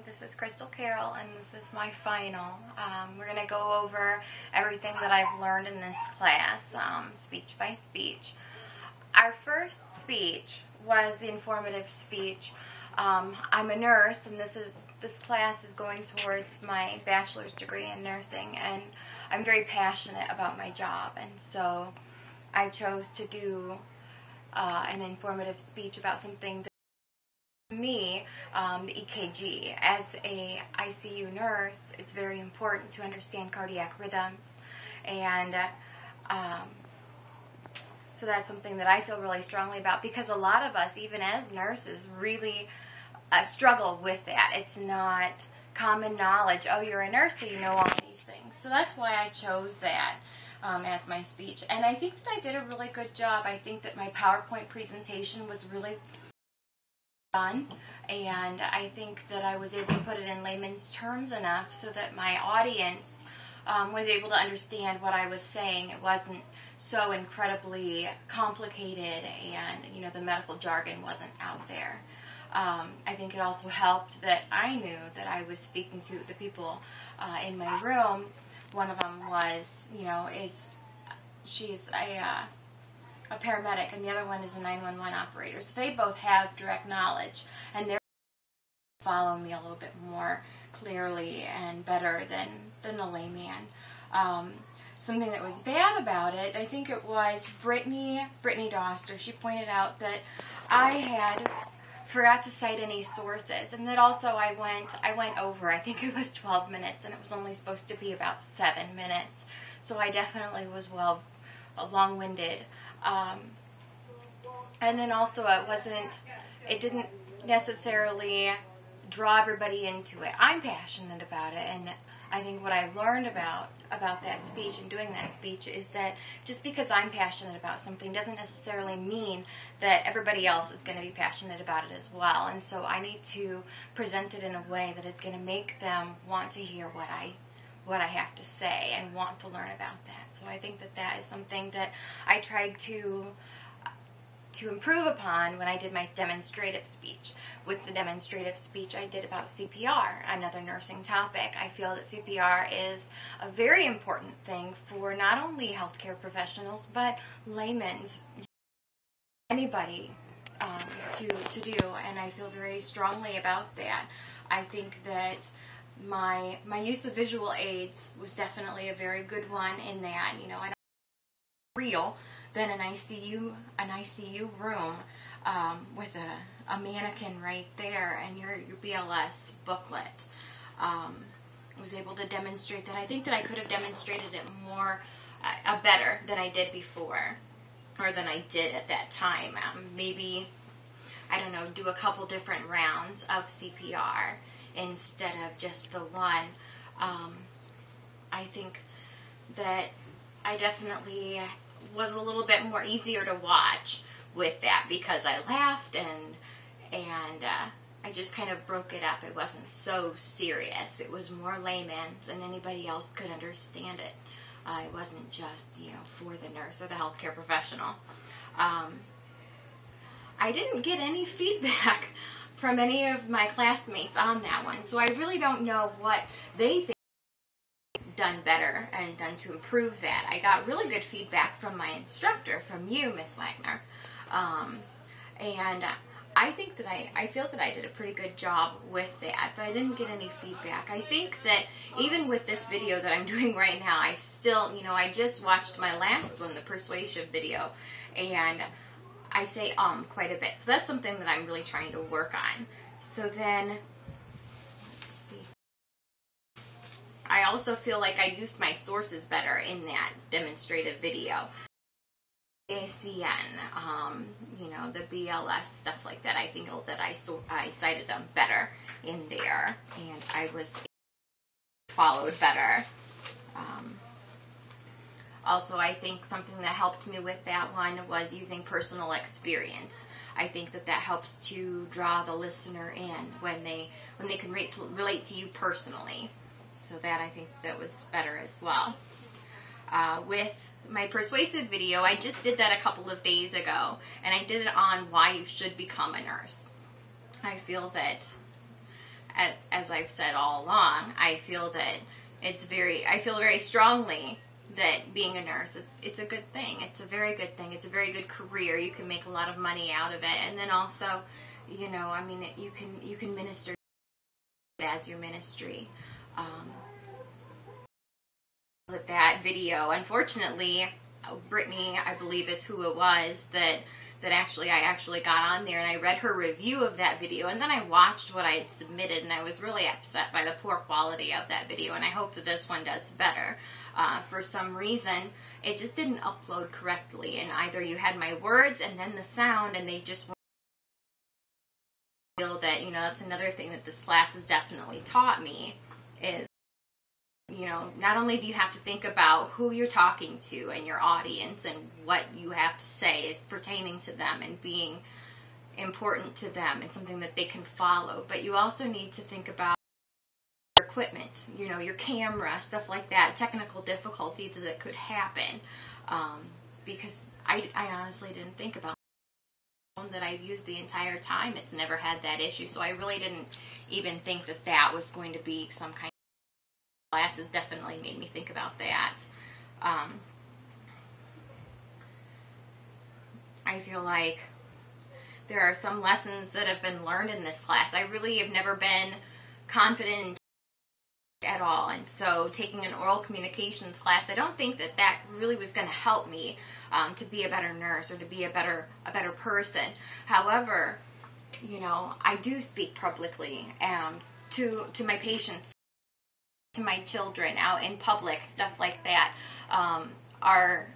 This is Crystal Carroll, and this is my final. We're going to go over everything that I've learned in this class, speech by speech. Our first speech was the informative speech. I'm a nurse, and this class is going towards my bachelor's degree in nursing, and I'm very passionate about my job, and so I chose to do an informative speech about something that to me, the EKG. As a ICU nurse, it's very important to understand cardiac rhythms, and so that's something that I feel really strongly about, because a lot of us, even as nurses, really struggle with that. It's not common knowledge. Oh, you're a nurse, so you know all these things. So that's why I chose that as my speech, and I think that I did a really good job. I think that my PowerPoint presentation was really done, and I think that I was able to put it in layman's terms enough so that my audience was able to understand what I was saying. It wasn't so incredibly complicated, and the medical jargon wasn't out there. I think it also helped that I knew that I was speaking to the people in my room. One of them was, she's a paramedic, and the other one is a 911 operator. So they both have direct knowledge, and they're follow me a little bit more clearly and better than the layman. Something that was bad about it, I think it was Brittany Doster. She pointed out that I forgot to cite any sources, and that also I went over. I think it was 12 minutes, and it was only supposed to be about 7 minutes. So I definitely was long-winded. And then also it didn't necessarily draw everybody into it. I'm passionate about it, and I think what I learned about that speech and doing that speech is that just because I'm passionate about something doesn't necessarily mean that everybody else is going to be passionate about it as well. And so I need to present it in a way that is going to make them want to hear what I have to say and want to learn about that. So I think that is something that I tried to improve upon when I did my demonstrative speech. With the demonstrative speech I did about CPR, another nursing topic. I feel that CPR is a very important thing for not only healthcare professionals, but laymen, anybody to do, and I feel very strongly about that. I think that my use of visual aids was definitely a very good one in that. I don't real than an ICU room with a mannequin right there and your BLS booklet. I was able to demonstrate that. I think that I could have demonstrated it more better than I did before, or than I did at that time. Maybe, I don't know, do a couple different rounds of CPR instead of just the one. I think that I definitely was a little bit more easier to watch with that, because I laughed and I just kind of broke it up. It wasn't so serious. It was more layman's, and anybody else could understand it. It wasn't just for the nurse or the healthcare professional. I didn't get any feedback from any of my classmates on that one, so I really don't know what they think done better and done to improve that. I got really good feedback from my instructor, from you, Miss Wagner, and I think that I feel that I did a pretty good job with that, but I didn't get any feedback. I think that even with this video that I'm doing right now, I still, I just watched my last one, the persuasive video, and I say quite a bit. So that's something that I'm really trying to work on. So then, let's see. I also feel like I used my sources better in that demonstrative video. ACN, the BLS, stuff like that. I think that I cited them better in there, and I was followed better. Also, I think something that helped me with that one was using personal experience. I think that helps to draw the listener in when they can relate to you personally. So that, I think that was better as well. With my persuasive video, I just did that a couple of days ago, and I did it on why you should become a nurse. I feel that as I've said all along, I feel very strongly that being a nurse, it's a good thing. It's a very good thing. It's a very good career. You can make a lot of money out of it. And then also, you know, I mean, you can minister as your ministry. That video, unfortunately, Brittany, I believe is who it was, that I actually got on there and I read her review of that video, and then I watched what I had submitted, and I was really upset by the poor quality of that video, and I hope that this one does better. For some reason, it just didn't upload correctly, and either you had my words and then the sound, and they just feel that, you know, that's another thing that this class has definitely taught me is, you know, not only do you have to think about who you're talking to and your audience and what you have to say is pertaining to them and being important to them and something that they can follow, but you also need to think about your equipment, you know, your camera, stuff like that, technical difficulties that could happen, because I honestly didn't think about that I've used the entire time. It's never had that issue, so I really didn't even think that that was going to be some kind of classes. Definitely made me think about that. I feel like there are some lessons that have been learned in this class. I really have never been confident at all, and so taking an oral communications class, I don't think that that really was going to help me to be a better nurse or to be a better person. However, you know, I do speak publicly to my patients, to my children out in public, stuff like that. Our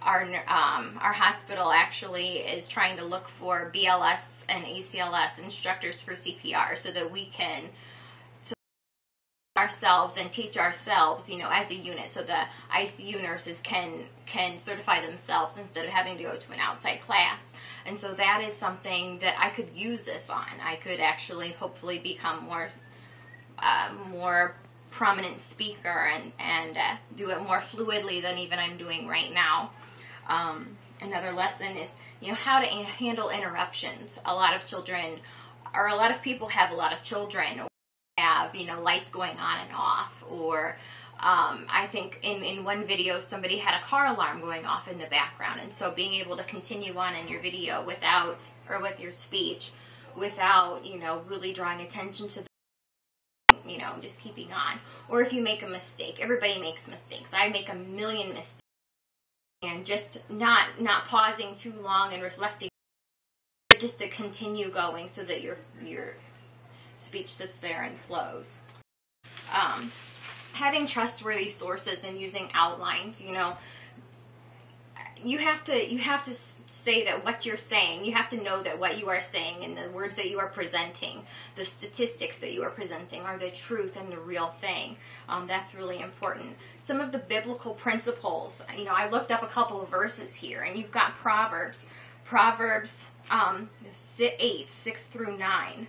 hospital actually is trying to look for BLS and ACLS instructors for CPR so that we can ourselves and teach ourselves, you know, as a unit, so the ICU nurses can certify themselves instead of having to go to an outside class. And so that is something that I could use this on. I could actually hopefully become more prominent speaker and do it more fluidly than even I'm doing right now. Another lesson is, you know, how to handle interruptions. A lot of children, or a lot of people have a lot of children, or have, you know, lights going on and off, or I think in one video somebody had a car alarm going off in the background, and so being able to continue on in your video without, or with your speech, without, you know, really drawing attention to you know, just keeping on. Or if you make a mistake, everybody makes mistakes. I make a million mistakes, and just not pausing too long and reflecting, but just to continue going so that your speech sits there and flows. Having trustworthy sources and using outlines, you know, you have to say that what you're saying, you have to know that what you are saying and the words that you are presenting, the statistics that you are presenting are the truth and the real thing. That's really important. Some of the biblical principles, you know, I looked up a couple of verses here, and you've got Proverbs 8, 6 through 9.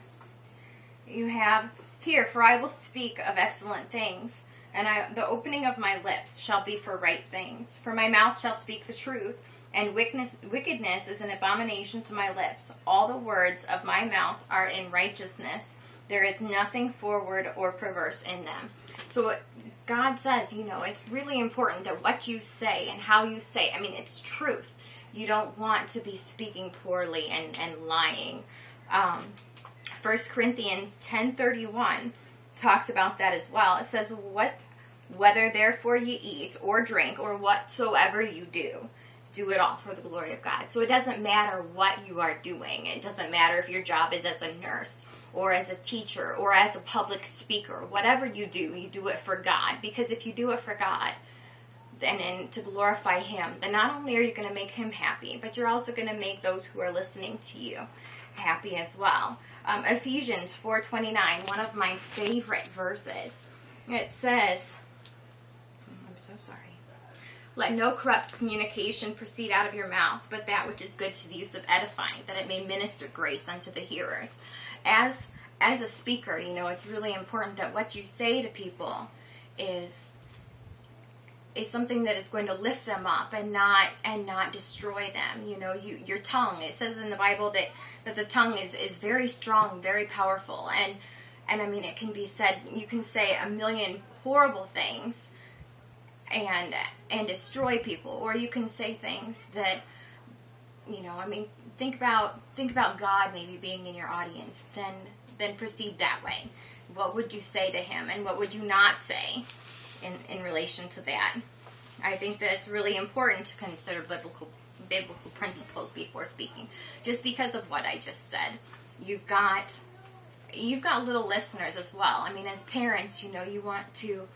You have here, for I will speak of excellent things, and the opening of my lips shall be for right things. For my mouth shall speak the truth, and wickedness is an abomination to my lips. All the words of my mouth are in righteousness. There is nothing forward or perverse in them. So God says, you know, it's really important that what you say and how you say, I mean, it's truth. You don't want to be speaking poorly and lying. 1 Corinthians 10:31 talks about that as well. It says, whether therefore you eat or drink or whatsoever you do, do it all for the glory of God. So it doesn't matter what you are doing. It doesn't matter if your job is as a nurse or as a teacher or as a public speaker. Whatever you do it for God. Because if you do it for God, and to glorify Him, then not only are you going to make Him happy, but you're also going to make those who are listening to you happy as well. Ephesians 4:29, one of my favorite verses. It says, I'm so sorry. Let no corrupt communication proceed out of your mouth, but that which is good to the use of edifying, that it may minister grace unto the hearers. As a speaker, you know, it's really important that what you say to people is is something that is going to lift them up and not destroy them. You know, your tongue, it says in the Bible that the tongue is very strong, very powerful, and I mean, it can be said, you can say a million horrible things and destroy people, or you can say things that, you know, I mean, think about God maybe being in your audience, then proceed that way. What would you say to him, and what would you not say in relation to that? I think that it's really important to consider biblical principles before speaking. Just because of what I just said, you've got little listeners as well. I mean, as parents, you know, you want to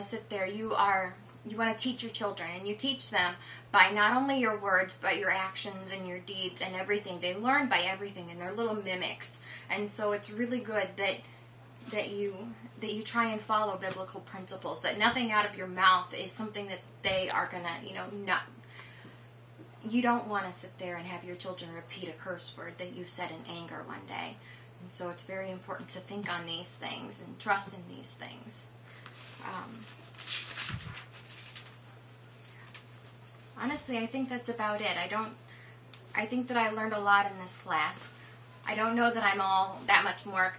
sit there. You want to teach your children, and you teach them by not only your words, but your actions and your deeds and everything. They learn by everything, and they're little mimics. And so it's really good that you try and follow biblical principles, that nothing out of your mouth is something that they are going to, you know, not. You don't want to sit there and have your children repeat a curse word that you said in anger one day. And so it's very important to think on these things and trust in these things. Honestly, I think that's about it. I think that I learned a lot in this class. I don't know that I'm all that much more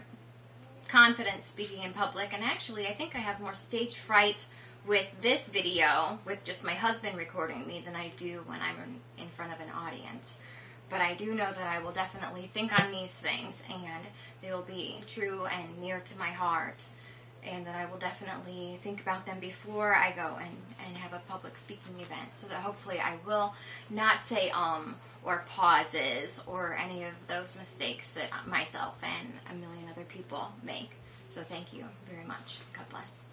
confident speaking in public, and actually I think I have more stage fright with this video, with just my husband recording me, than I do when I'm in front of an audience. But I do know that I will definitely think on these things, and they will be true and near to my heart, and that I will definitely think about them before I go and have a public speaking event, so that hopefully I will not say or pauses or any of those mistakes that myself and a million other people make. So thank you very much. God bless.